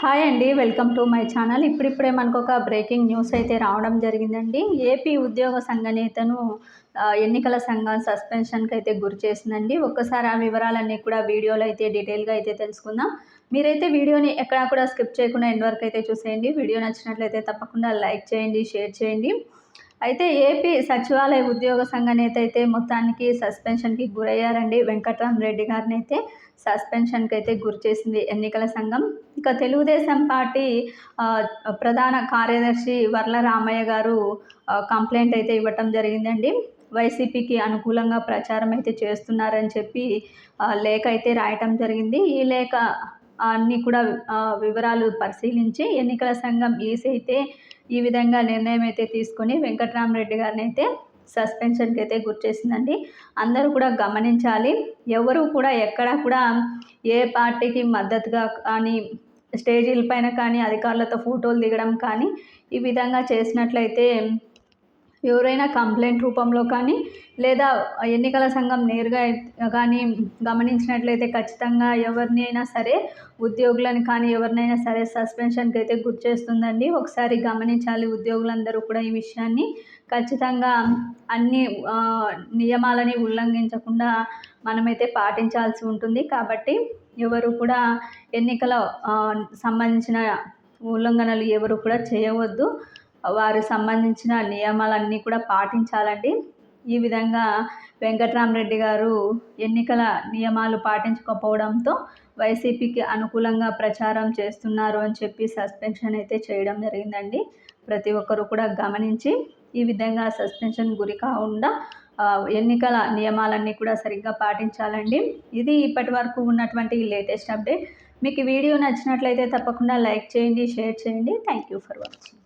Hi అండి, welcome to my channel. ఇప్పుడిప్పుడే మనకు ఒక బ్రేకింగ్ న్యూస్ అయితే రావడం జరిగిందండి. ఏపీ ఉద్యోగ సంఘ నేతను ఎన్నికల సంఘం సస్పెన్షన్కి అయితే గురి చేసిందండి. ఒక్కసారి ఆ వివరాలన్నీ కూడా వీడియోలో అయితే డీటెయిల్గా అయితే తెలుసుకుందాం. మీరైతే వీడియోని ఎక్కడా కూడా స్కిప్ చేయకుండా ఎండ్ వరకు అయితే చూసేయండి. వీడియో నచ్చినట్లయితే తప్పకుండా లైక్ చేయండి, షేర్ చేయండి. అయితే ఏపీ సచివాలయ ఉద్యోగ సంఘ నేత అయితే మొత్తానికి సస్పెన్షన్కి గురయ్యారండి. వెంకట్రామరెడ్డి గారిని అయితే సస్పెన్షన్కి అయితే గురి చేసింది ఎన్నికల సంఘం. ఇక తెలుగుదేశం పార్టీ ప్రధాన కార్యదర్శి వర్ల రామయ్య గారు కంప్లైంట్ అయితే ఇవ్వటం జరిగిందండి. వైసీపీకి అనుకూలంగా ప్రచారం అయితే చేస్తున్నారని చెప్పి లేఖ అయితే రాయటం జరిగింది. ఈ లేఖ అన్నీ కూడా వివరాలు పరిశీలించి ఎన్నికల సంఘం ఈసీ అయితే ఈ విధంగా నిర్ణయం అయితే తీసుకొని వెంకట్రామరెడ్డి గారిని అయితే సస్పెన్షన్కి అయితే గుర్చేసిందండి. అందరూ కూడా గమనించాలి. ఎవరు కూడా ఎక్కడా కూడా ఏ పార్టీకి మద్దతుగా కానీ స్టేజీల పైన కానీ అధికారులతో ఫోటోలు దిగడం కానీ ఈ విధంగా చేసినట్లయితే ఎవరైనా కంప్లైంట్ రూపంలో కానీ లేదా ఎన్నికల సంఘం నేరుగా కానీ గమనించినట్లయితే ఖచ్చితంగా ఎవరినైనా సరే ఉద్యోగులను కానీ ఎవరినైనా సరే సస్పెన్షన్కి అయితే గుర్చేస్తుందండి. ఒకసారి గమనించాలి ఉద్యోగులందరూ కూడా ఈ విషయాన్ని. ఖచ్చితంగా అన్ని నియమాలని ఉల్లంఘించకుండా మనమైతే పాటించాల్సి ఉంటుంది. కాబట్టి ఎవరు కూడా ఎన్నికల సంబంధించిన ఉల్లంఘనలు ఎవరు కూడా చేయవద్దు. వారు సంబంధించిన నియమాలన్నీ కూడా పాటించాలండి. ఈ విధంగా వెంకట్రామరెడ్డి గారు ఎన్నికల నియమాలు పాటించకపోవడంతో వైసీపీకి అనుకూలంగా ప్రచారం చేస్తున్నారు అని చెప్పి సస్పెన్షన్ అయితే చేయడం జరిగిందండి. ప్రతి ఒక్కరు కూడా గమనించి ఈ విధంగా సస్పెన్షన్ గురి కాకుండా ఎన్నికల నియమాలన్నీ కూడా సరిగ్గా పాటించాలండి. ఇది ఇప్పటి వరకు ఉన్నటువంటి లేటెస్ట్ అప్డేట్. మీకు వీడియో నచ్చినట్లయితే తప్పకుండా లైక్ చేయండి, షేర్ చేయండి. Thank you for watching.